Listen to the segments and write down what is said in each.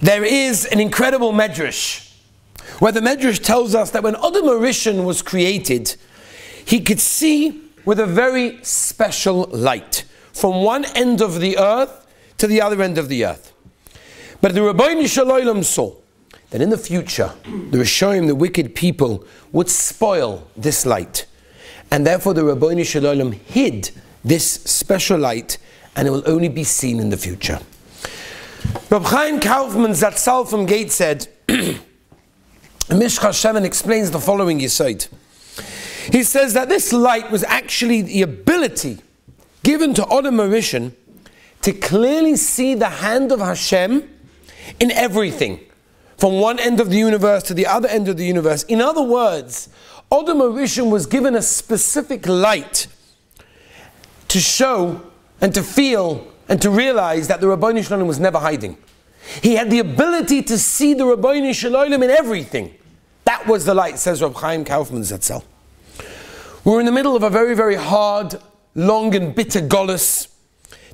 There is an incredible medrash, where the medrash tells us that when Adam HaRishon was created, he could see with a very special light, from one end of the earth to the other end of the earth. But the Rabbeinu Shalom saw that in the future, the Rishonim, the wicked people, would spoil this light. And therefore the Rabbeinu Shalom hid this special light, and it will only be seen in the future. Reb Chaim Kaufman Zatzal from Gate said, Mishcha Shemen explains the following yesod. He says that this light was actually the ability given to Adam HaRishon to clearly see the hand of Hashem in everything, from one end of the universe to the other end of the universe. In other words, Adam HaRishon was given a specific light to show and to feel and to realize that the Rabbeinu Shalom was never hiding. He had the ability to see the Rabbeinu Shalom in everything. That was the light, says Reb Chaim Kaufman Zatzal. We're in the middle of a very, very hard, long and bitter golus.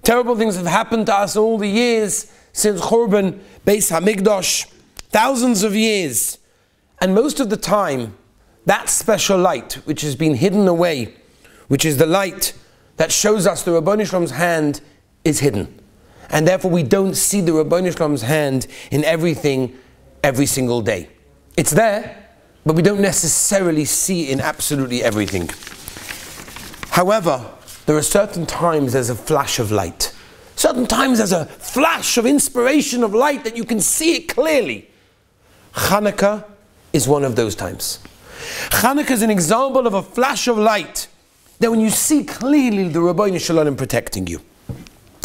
Terrible things have happened to us all the years since Churban Beis HaMikdash. Thousands of years. And most of the time, that special light, which has been hidden away, which is the light that shows us the Rabbeinu Shalom's hand, is hidden. And therefore we don't see the Rabbeinu Shalom's hand in everything every single day. It's there, but we don't necessarily see in absolutely everything. However, there are certain times there's a flash of light. Certain times there's a flash of inspiration of light that you can see it clearly. Chanuka is one of those times. Chanuka is an example of a flash of light that when you see clearly the Rabbeinu Shalom protecting you.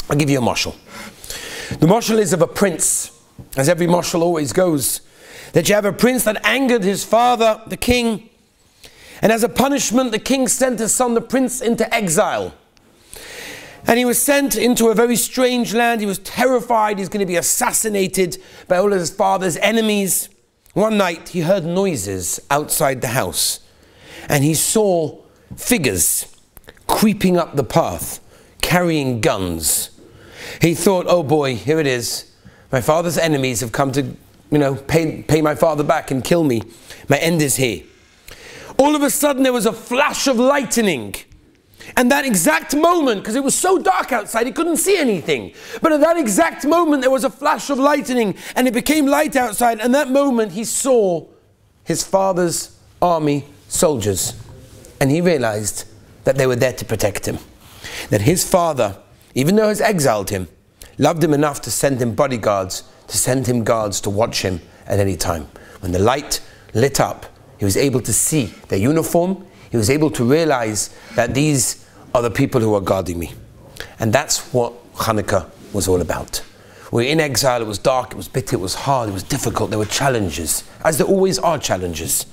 I'll give you a mashal. The mashal is of a prince, as every mashal always goes, that you have a prince that angered his father, the king, and as a punishment, the king sent his son, the prince, into exile. And he was sent into a very strange land. He was terrified he's going to be assassinated by all of his father's enemies. One night, he heard noises outside the house, and he saw figures creeping up the path, carrying guns. He thought, oh boy, here it is. My father's enemies have come to, pay my father back and kill me. My end is here. All of a sudden, there was a flash of lightning. And that exact moment, because it was so dark outside, he couldn't see anything. But at that exact moment, there was a flash of lightning, and it became light outside. And that moment, he saw his father's army soldiers. And he realized that they were there to protect him. That his father, even though he has exiled him, loved him enough to send him bodyguards, to send him guards to watch him at any time. When the light lit up, he was able to see their uniform. He was able to realize that these are the people who are guarding me. And that's what Chanuka was all about. We were in exile, it was dark, it was bitter, it was hard, it was difficult, there were challenges, as there always are challenges.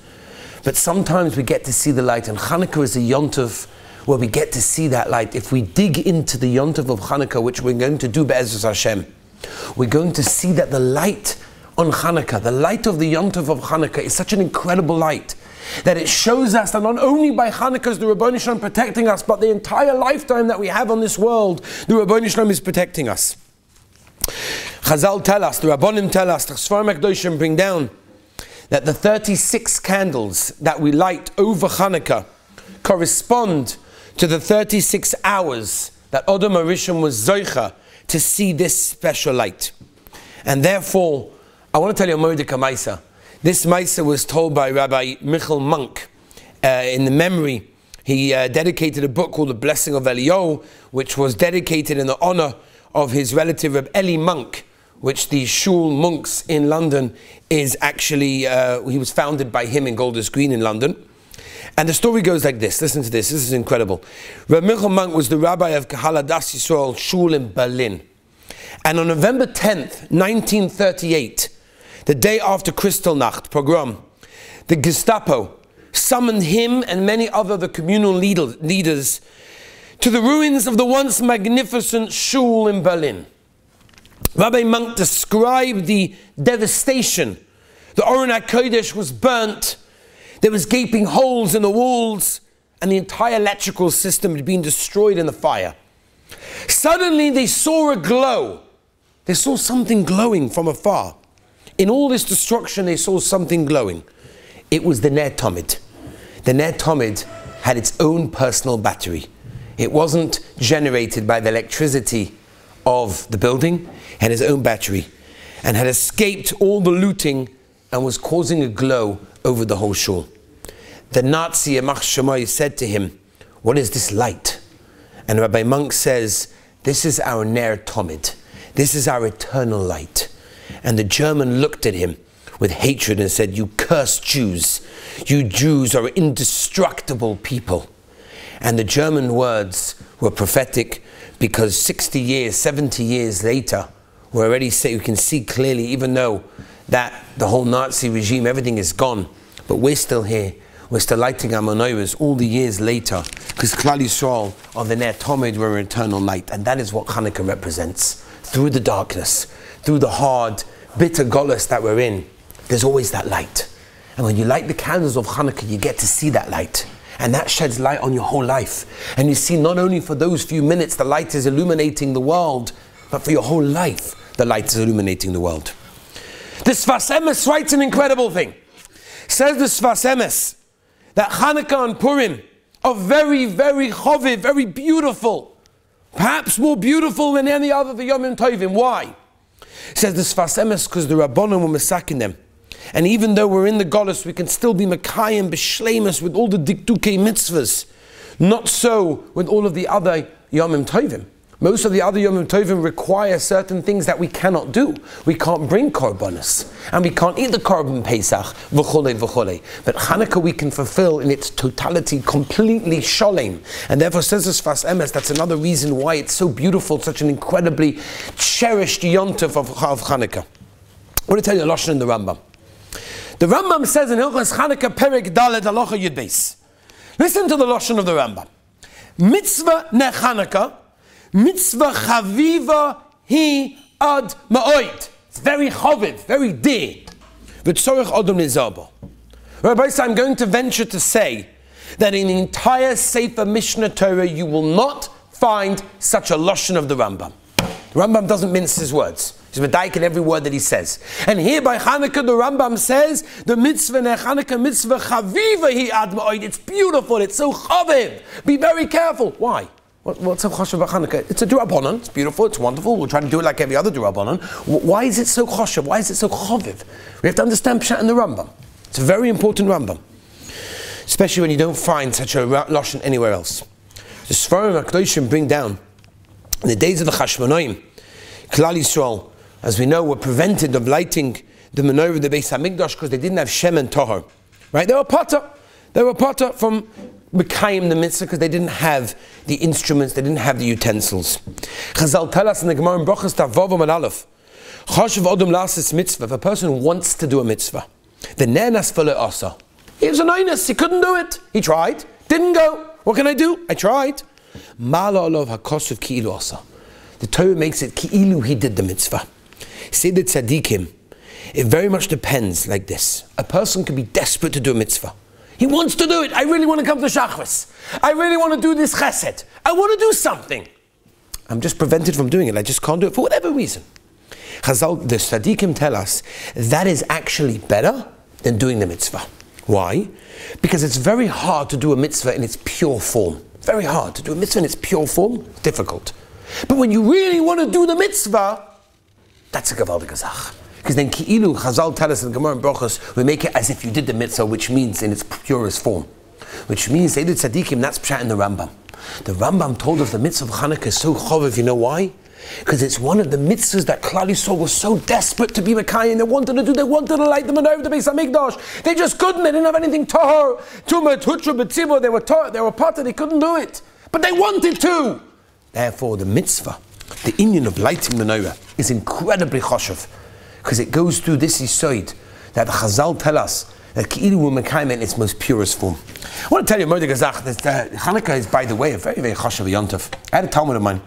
But sometimes we get to see the light, and Chanuka is a yontif where we get to see that light. If we dig into the yontif of Chanuka, which we're going to do be'ezus Hashem, we're going to see that the light on Chanuka, the light of the yontif of Chanuka, is such an incredible light that it shows us that not only by Chanuka is the Rabbeinu Shalom protecting us, but the entire lifetime that we have on this world, the Rabbeinu Shalom is protecting us. Chazal tell us, the Rabbonim tell us, the Sfarim HaKadoshim bring down that the 36 candles that we light over Chanuka correspond to the 36 hours that Adam HaRishon was zoicha to see this special light. And therefore, I want to tell you a Mordecai Maisa. This Maisa was told by Rabbi Michal Monk in the memory. He dedicated a book called The Blessing of Eliyahu, which was dedicated in the honor of his relative Reb Eli Monk, which the Shul Monks in London is actually, he was founded by him in Golders Green in London. And the story goes like this. Listen to this. This is incredible. Reb Michal Monk was the rabbi of Kahaladas Yisrael Shul in Berlin. And on November 10th, 1938, the day after Kristallnacht pogrom, the Gestapo summoned him and many other the communal leaders to the ruins of the once magnificent Shul in Berlin. Rabbi Monk described the devastation. The Aron HaKodesh was burnt. There was gaping holes in the walls, and the entire electrical system had been destroyed in the fire. Suddenly they saw a glow. They saw something glowing from afar. in all this destruction, they saw something glowing. It was the Ner Tamid. The Ner Tamid had its own personal battery. It wasn't generated by the electricity of the building. It had its own battery and had escaped all the looting and was causing a glow over the whole shul. The Nazi Yamach Shemai said to him, "What is this light?" And Rabbi Monk says, "This is our Ner Tamid. This is our eternal light." And the German looked at him with hatred and said, "You cursed Jews. You Jews are indestructible people." And the German words were prophetic, because 60 years, 70 years later, we already say, you can see clearly, even though that the whole Nazi regime, everything is gone, but we're still here. We're still lighting our menorahs all the years later, because Klal Yisrael of the Ner Tamid were eternal light, and that is what Hanukkah represents. Through the darkness, through the hard, bitter golus that we're in, there's always that light. And when you light the candles of Hanukkah, you get to see that light. And that sheds light on your whole life. And you see, not only for those few minutes the light is illuminating the world, but for your whole life the light is illuminating the world. The Sfas Emes writes an incredible thing. Says the Sfas Emes that Hanukkah and Purim are very, very choviv, very beautiful. Perhaps more beautiful than any other of the Yomim Tovim. Why? Says the Sfas Emes, because the Rabbanim were masakin them. And even though we're in the Golus, we can still be Makayim B'Shleimus with all the Dikdukei mitzvahs. Not so with all of the other Yomim Tovim. Most of the other Yomim Tovim require certain things that we cannot do. We can't bring korbanos, and we can't eat the korban Pesach, v'chole, v'chole. But Hanukkah we can fulfill in its totality, completely sholem. And therefore, says the Sfas Emes, that's another reason why it's so beautiful, such an incredibly cherished yontif of Hanukkah. I want to tell you a lashon in the Rambam. The Rambam says in Hilchos Chanukah Perek Daled Halacha Yud Beis. Listen to the lashon of the Rambam. Mitzvah ne Chanukah, mitzvah chaviva hi ad ma'oid. It's very choviv, very dear. V'tzorech odom nizabo. Rabbi, I'm going to venture to say that in the entire Sefer Mishnah Torah you will not find such a lashon of the Rambam. The Rambam doesn't mince his words. He's medaik in every word that he says. And here by Hanukkah, the Rambam says, the mitzvah ne Hanukkah mitzvah chaviva hi ad ma'oid. It's beautiful, it's so chaviv. Be very careful. Why? What's so choshev about Hanukkah? It's a durabanan, it's beautiful, it's wonderful. We'll try to do it like every other durabanan. Why is it so choshev? Why is it so chaviv? We have to understand Pshat in the Rambam. It's a very important Rambam. Especially when you don't find such a lashon anywhere else. The Sfarim HaKadoshim bring down, in the days of the Chashmonaim, Klal Yisrael, as we know, were prevented of lighting the menorah of the Beis HaMikdash because they didn't have Shem and Tahor. Right? They were potter from Mekayim the mitzvah because they didn't have the instruments, they didn't have the utensils. Chazal tell us in the Gemara in Brachos Tavav Amud Aleph, Chashav Odom Lasis Mitzvah, if a person wants to do a mitzvah, the Nenas V'lo Asa. He was an onus, he couldn't do it. He tried, didn't go. What can I do? I tried. Mala Olav HaKosov Ki'ilu Asa. The Torah makes it Ki'ilu he did the mitzvah. Say the tzaddikim, it very much depends like this. A person can be desperate to do a mitzvah. He wants to do it. I really want to come to Shachris. I really want to do this chesed. I want to do something. I'm just prevented from doing it. I just can't do it for whatever reason. Chazal, the tzaddikim tell us that is actually better than doing the mitzvah. Why? Because it's very hard to do a mitzvah in its pure form. Very hard to do a mitzvah in its pure form. It's difficult. But when you really want to do the mitzvah, that's a gewaltige Sache. Because then Ki'ilu, Chazal tell us in Gemara and Brachos, we make it as if you did the mitzvah, which means in its purest form. Which means, Seydut Tzadikim, that's Pshat in the Rambam. The Rambam told us the mitzvah of Hanukkah is so choviv, you know why? Because it's one of the mitzvahs that Klal Yisrael was so desperate to be Mekayim, they wanted to light the menorah of the Beis HaMikdash. They just couldn't, they didn't have anything tahor, tumah, tutra, betzibur, they were potter, they couldn't do it. But they wanted to. Therefore, the mitzvah, the inyan of lighting the menorah, is incredibly choshev, because it goes through this yisoid that the Chazal tell us that Ki'ilu will Mekayim in its most purest form. I want to tell you, Mordechai Zach, that Hanukkah is, by the way, a very, very choshev yontif. I had a Talmud of mine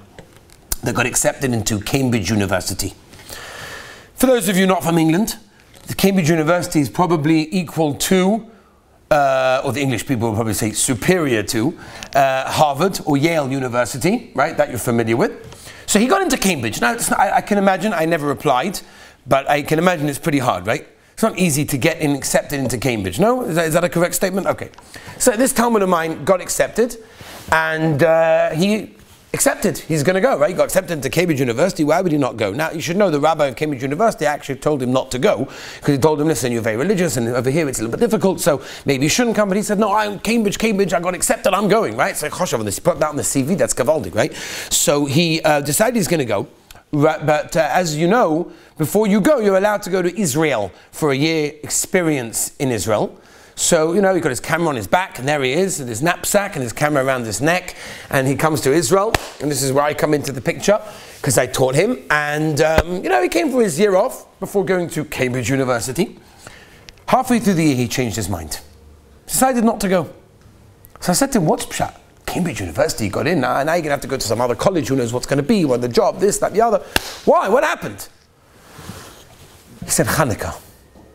that got accepted into Cambridge University. For those of you not from England, the Cambridge University is probably equal to, or the English people will probably say superior to, Harvard or Yale University, right, that you're familiar with. So he got into Cambridge. Now, I can imagine, I never applied, but I can imagine it's pretty hard, right? It's not easy to get accepted into Cambridge, no? Is that a correct statement? Okay. So this Talmud of mine got accepted, and he accepted. He's going to go, right? He got accepted into Cambridge University. Why would he not go? Now, you should know the rabbi of Cambridge University actually told him not to go, because he told him, listen, you're very religious, and over here it's a little bit difficult, so maybe you shouldn't come. But he said, no, I'm Cambridge, I got accepted, I'm going, right? So he put that on the CV, that's Gavaldik, right? So he decided he's going to go. But as you know, before you go, you're allowed to go to Israel for a year experience in Israel. So, you know, he got his camera on his back, and there he is, with his knapsack and his camera around his neck, and he comes to Israel, and this is where I come into the picture, because I taught him, and, you know, he came for his year off before going to Cambridge University. Halfway through the year, he changed his mind. Decided not to go. So I said to him, what's pshat? Cambridge University, you got in, now you're going to have to go to some other college, who knows what's going to be, what the job, this, that, the other. Why? What happened? He said, Chanuka. I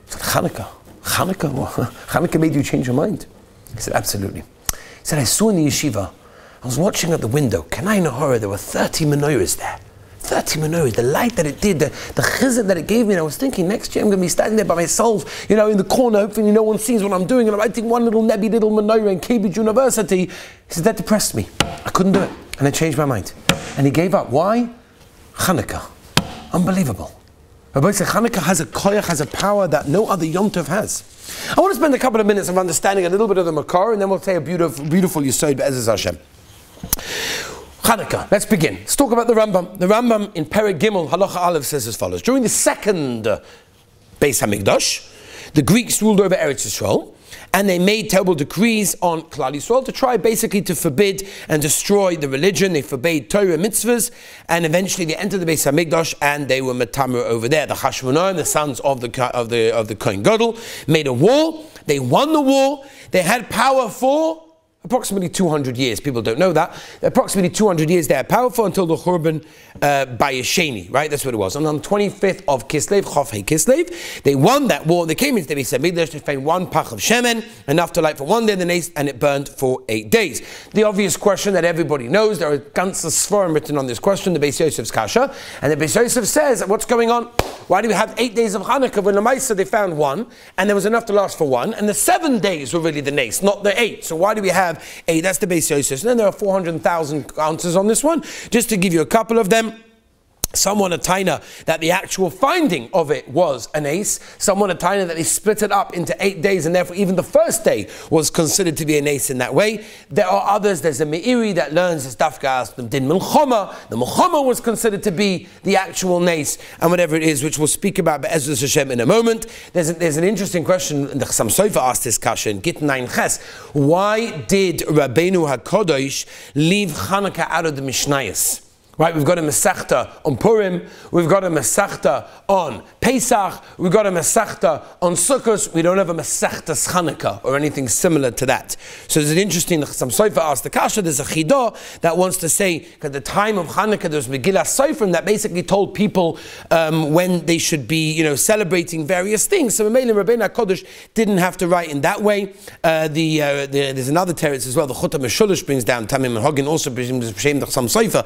said, Chanuka? Chanuka made you change your mind? He said, absolutely. He said, I saw in the yeshiva, I was watching at the window, Kenai Nahara, there were 30 menorahs there. 30 menorahs, the light that it did, the chizuk that it gave me, and I was thinking, next year I'm going to be standing there by myself, you know, in the corner, hopefully no one sees what I'm doing, and I'm writing one little nebby little menorah in Cambridge University. He said, that depressed me. I couldn't do it. And I changed my mind. And he gave up. Why? Chanuka. Unbelievable. Rabbi said Chanuka has a koyach, has a power that no other Yom Tov has. I want to spend a couple of minutes of understanding a little bit of the Makar, and then we'll say a beautiful Yesod Be'ezus Hashem. Chanuka, let's begin. Let's talk about the Rambam. The Rambam in Perek Gimel, Halacha Aleph says as follows. During the second Beis HaMikdash, the Greeks ruled over Eretz Yisrael, and they made terrible decrees on Klal Yisrael to try basically to forbid and destroy the religion. They forbade Torah mitzvahs, and eventually they entered the Beis HaMikdash, and they were metamer over there. The Hashmonaim, the sons of the Kohen Gadol, made a war. They won the war. They had power for approximately 200 years. People don't know that. Approximately 200 years they had power for until the Churban Bayesheni, right? That's what it was. And on the 25th of Kislev, Chof Hei Kislev, they won that war. They came into the Beis HaMikdash to find one pach of shemen, enough to light for one day in the nace, and it burned for 8 days. The obvious question that everybody knows, there are ganze sforim written on this question, the Beis Yosef's kasha, and the Beis Yosef says, what's going on? Why do we have 8 days of Hanukkah when the Maisa they found one, and there was enough to last for one, and the 7 days were really the nace, not the 8. So why do we have 8? That's the Beis Yosef. And then there are 400,000 answers on this one. Just to give you a couple of them. Someone a taina that the actual finding of it was an ace. Someone a taina that they split it up into 8 days, and therefore even the first day was considered to be an ace in that way. There are others. There's a Meiri that learns as Dafka the Din Milchama. The Milchama was considered to be the actual nace, and whatever it is, which we'll speak about Be'ezus Hashem in a moment. There's an interesting question. The Chassam Sofer asked this kasha in Git 9 Ches. Why did Rabbeinu HaKodesh leave Chanukah out of the Mishnayos? Right, we've got a Masechta on Purim, we've got a Masechta on Pesach, we've got a Masechta on Sukkot. We don't have a Masechta Chanukah or anything similar to that. So there's an interesting, some Sofer asked the Kasha, there's a Chidah that wants to say, at the time of Chanukah, there was Megillah Sofrim that basically told people when they should be, you know, celebrating various things. So Mamela Rabbeinu HaKodesh didn't have to write in that way. There's another teretz as well, the Chutam Meshulish brings down, Tamim and Hogin also brings B'Shem the Chassam Sofer,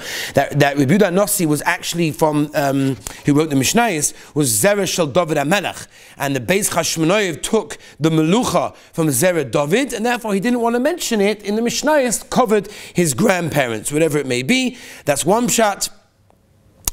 that Rabbi Yehuda Nossi was actually from, who wrote the Mishnayos, was Zerah Shel David HaMelech. And the Beis Hashmonaim took the Melucha from Zerah David, and therefore he didn't want to mention it in the Mishnayos, covered his grandparents, whatever it may be. That's one pshat.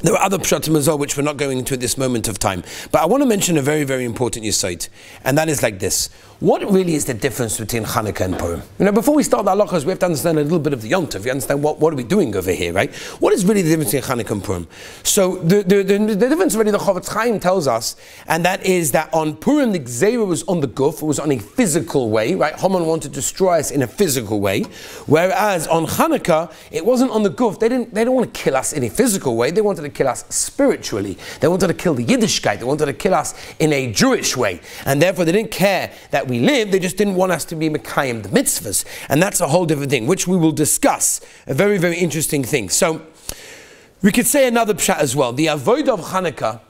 There are other pshatim as well, which we're not going into at this moment of time. But I want to mention a very, very important yesod, and that is like this. What really is the difference between Chanukah and Purim? You know, before we start the halachas, we have to understand a little bit of the Yom Tov. We understand what are we doing over here, right? What is really the difference between Chanukah and Purim? So the difference really the Chofetz Chaim tells us, and that is that on Purim the Gzeira was on the guf, it was on a physical way, right? Haman wanted to destroy us in a physical way, whereas on Chanukah it wasn't on the guf. They didn't want to kill us in a physical way. They wanted to kill us spiritually. They wanted to kill the Yiddishkeit. They wanted to kill us in a Jewish way, and therefore they didn't care that we lived. They just didn't want us to be Mekayim the mitzvahs, and that's a whole different thing, which we will discuss. A very, very interesting thing. So we could say another pshat as well. The avodah of Chanukah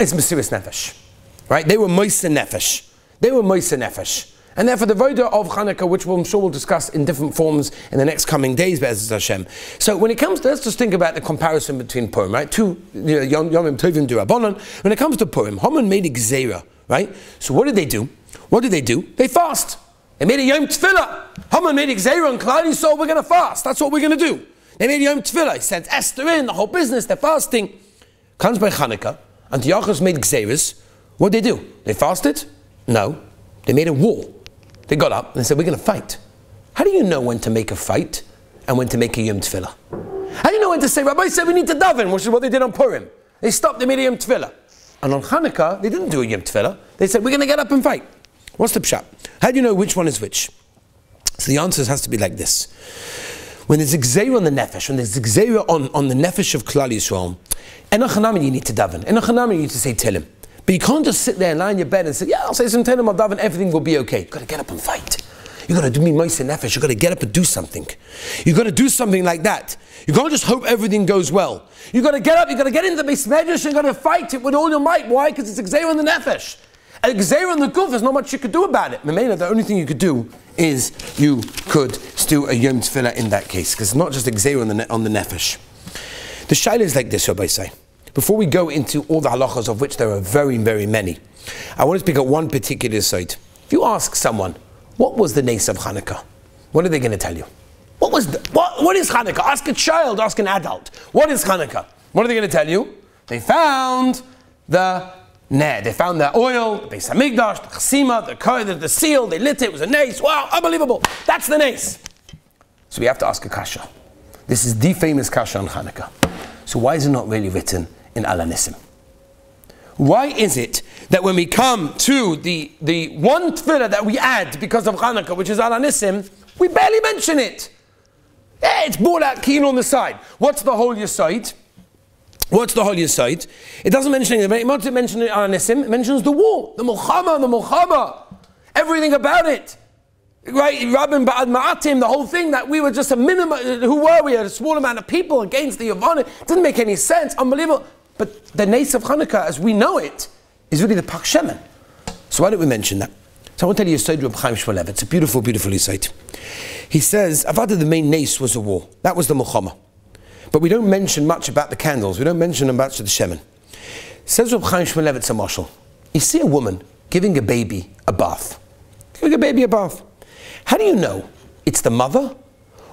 is Mesiras Nefesh, right? They were Moiseh Nefesh. They were Moiseh Nefesh. And therefore the Voda of Chanukah, which I'm sure we'll discuss in different forms in the next coming days, Be'ezus Hashem. So when it comes to, let's just think about the comparison between Purim, right? Two Yomim Tovim D'Rabbanan. When it comes to Purim, Haman made a Gzeira, right? So what did they do? They fast. They made a Yom Tefillah. Haman made a Gzeira and Klal Yisrael, we're going to fast. That's what we're going to do. They made a Yom Tefillah. He sent Esther in, the whole business, they're fasting. Comes by Chanukah, Antiochus made Gzeiras. What did they do? They fasted? No. They made a war. They got up and they said, we're going to fight. How do you know when to make a fight and when to make a Yom Tefillah? How do you know when to say, Rabbi said we need to daven, which is what they did on Purim. They stopped, they made a Yom Tefillah. And on Chanukah, they didn't do a Yom Tefillah. They said, we're going to get up and fight. What's the pshat? How do you know which one is which? So the answer has to be like this. When there's a gzeira on the nefesh, when there's a gzeira on the nefesh of Klal Yisrael, enochanami you need to daven. Enochanami you need to say Tehillim. But you can't just sit there and lie in your bed and say, yeah, I'll say some Tehillim, I'll daven, everything will be okay. You've got to get up and fight. You've got to do me moise nefesh. You've got to get up and do something. You've got to do something like that. You can't just hope everything goes well. You've got to get up, you've got to get into the beis medrash, you've got to fight it with all your might. Why? Because it's a gzeira on the nefesh. A gzeira on the guf, there's not much you could do about it. Memela, the only thing you could do is you could do a Yom Tefillah in that case, because it's not just a gzeira on the nefesh. The shaila is like this, Rabbi say. Before we go into all the halachas, of which there are very, very many, I want to speak at one particular side. If you ask someone, what was the nace of Chanukah? What are they going to tell you? What is Chanukah? Ask a child, ask an adult. What is Chanukah? What are they going to tell you? They found the ner. They found the oil, the Beis Hamikdash, the chasima, the seal. They lit it. It was a nace. Wow, unbelievable. That's the nace. So we have to ask a kasha. This is the famous kasha on Chanukah. So why is it not really written in Al Anissim? Why is it that when we come to the one tefillah that we add because of Chanukah, which is Al Anissim, we barely mention it? Yeah, it's brought out keen on the side. What's the whole yesod? What's the whole yesod? It doesn't mention anything. It doesn't mention Al Anissim. It mentions the war, the Mulchama, everything about it. Right, Rabin Ba'ad Ma'atim, the whole thing that we were just a minimum, who were we? A small amount of people against the Yavon. It didn't make any sense, unbelievable. But the nace of Chanukah, as we know it, is really the Pak Shemen. So why don't we mention that? So I want to tell you a story of Reb Chaim Shmooze. It's a beautiful, beautiful yesod. He says, Avada, the main nace was a war. That was the Mulchama. But we don't mention much about the candles. We don't mention much of the Shemen. Says Reb Chaim Shmooze, it's a mashal. You see a woman giving a baby a bath. Giving a baby a bath. How do you know it's the mother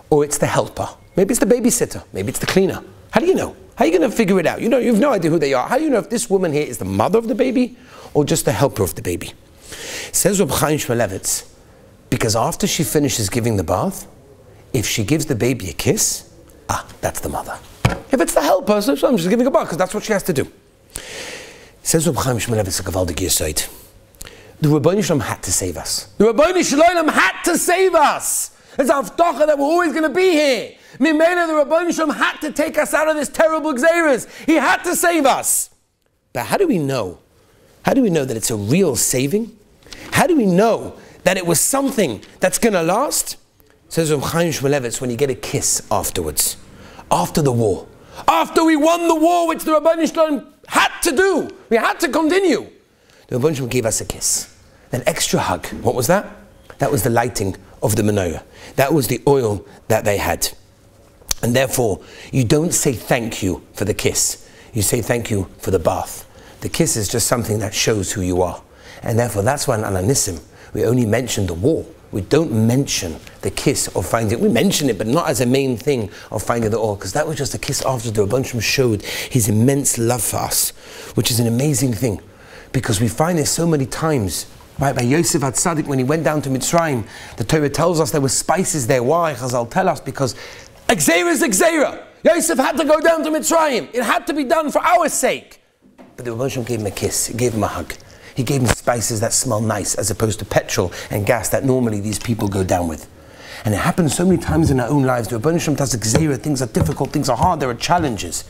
or it's the helper? Maybe it's the babysitter. Maybe it's the cleaner. How do you know? How are you going to figure it out? You know, you have no idea who they are. How do you know if this woman here is the mother of the baby or just the helper of the baby? Says Reb Chaim Shmooze, because after she finishes giving the bath, if she gives the baby a kiss, that's the mother. If it's the helper, so I'm just giving a bath because that's what she has to do. Says Reb Chaim Shmooze, it's a gavaldik yesod. The Rabbeinu Shalom had to save us. The Rabbeinu Shalom had to save us. It's our avtacha that we're always going to be here. Mimela, the Rabbeinu Shalom had to take us out of this terrible gzeiras. He had to save us. But how do we know? How do we know that it's a real saving? How do we know that it was something that's going to last? Says Reb Chaim Shmooze, when you get a kiss afterwards, after the war, after we won the war, which the Rabbeinu Shalom had to do, we had to continue. The Rebbeinu Shalom gave us a kiss, an extra hug. What was that? That was the lighting of the menorah. That was the oil that they had. And therefore, you don't say thank you for the kiss. You say thank you for the bath. The kiss is just something that shows who you are. And therefore, that's why in Al Anissim, we only mention the war. We don't mention the kiss or finding it. We mention it, but not as a main thing of finding the oil, because that was just a kiss after the Rebbeinu Shalom showed his immense love for us, which is an amazing thing. Because we find this so many times, right? By Yosef HaTzadik, when he went down to Mitzrayim, the Torah tells us there were spices there. Why? Chazal tell us, because a gzeira is a gzeira. Yosef had to go down to Mitzrayim. It had to be done for our sake. But the Rebbeinu Shalom gave him a kiss. He gave him a hug. He gave him spices that smell nice, as opposed to petrol and gas that normally these people go down with. And it happens so many times in our own lives. The Rebbeinu Shalom does a gzeira. Things are difficult, things are hard, there are challenges.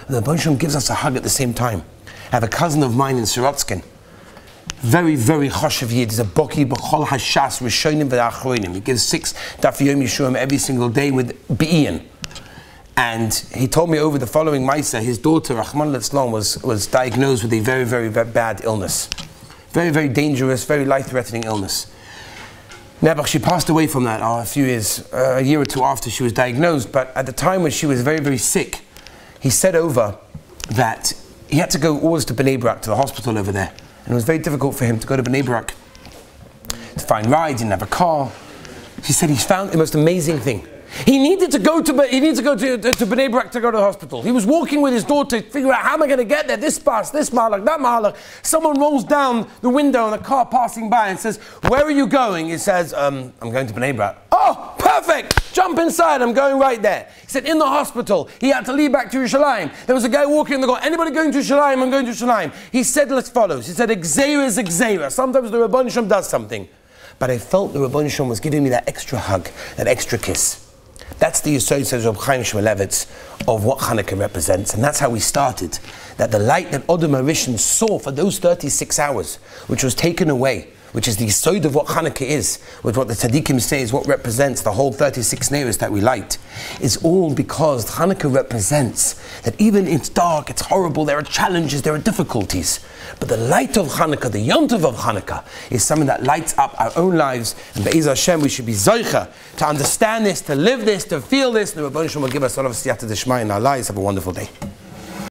And the Rebbeinu Shalom gives us a hug at the same time. I have a cousin of mine in Sorotskin, very, very choshev yid. He's a boki b'chol hashas rishonim v'achronim. He gives 6 daf yom yishurim every single day with be'iyun. And he told me over the following Maisa, his daughter, Rahman al-Islam, was diagnosed with a very, very bad illness. Very, very dangerous, very life-threatening illness. Nebuch, she passed away from that a few years, a year or two after she was diagnosed, but at the time when she was very, very sick, he said over that he had to go always to Bnei Brak, to the hospital over there, and it was very difficult for him to go to Bnei Brak to find rides, he didn't have a car. He said he found the most amazing thing. He needed to go to Bnei Brak to go to the hospital. He was walking with his daughter to figure out how am I going to get there, this bus, this mahalach, that mahalach. Someone rolls down the window and a car passing by and says, where are you going? He says, I'm going to Bnei Brak. Oh, perfect! Jump inside, I'm going right there. He said, in the hospital, he had to leave back to Yerushalayim. There was a guy walking in the door, anybody going to Yerushalayim? I'm going to Yerushalayim. He said as follows, he said, Gzeira is a Gzeira. Sometimes the Rebbeinu Shem does something. But I felt the Rebbeinu Shem was giving me that extra hug, that extra kiss. That's the Yesod, says Reb Chaim Shmulevitz, of what Chanukah represents. And that's how we started. That the light that Odom HaRishon saw for those 36 hours, which was taken away, which is the Yesod of what Chanukah is, with what the Tzaddikim say is what represents the whole 36 neiros that we light, is all because Chanukah represents that even it's dark, it's horrible, there are challenges, there are difficulties. But the light of Chanukah, the Yontiv of Chanukah, is something that lights up our own lives. And Be'ez Hashem, we should be Zoicha to understand this, to live this, to feel this. And the Rebbeinu Shem will give us all of Siyata D'Shmai in our lives. Have a wonderful day.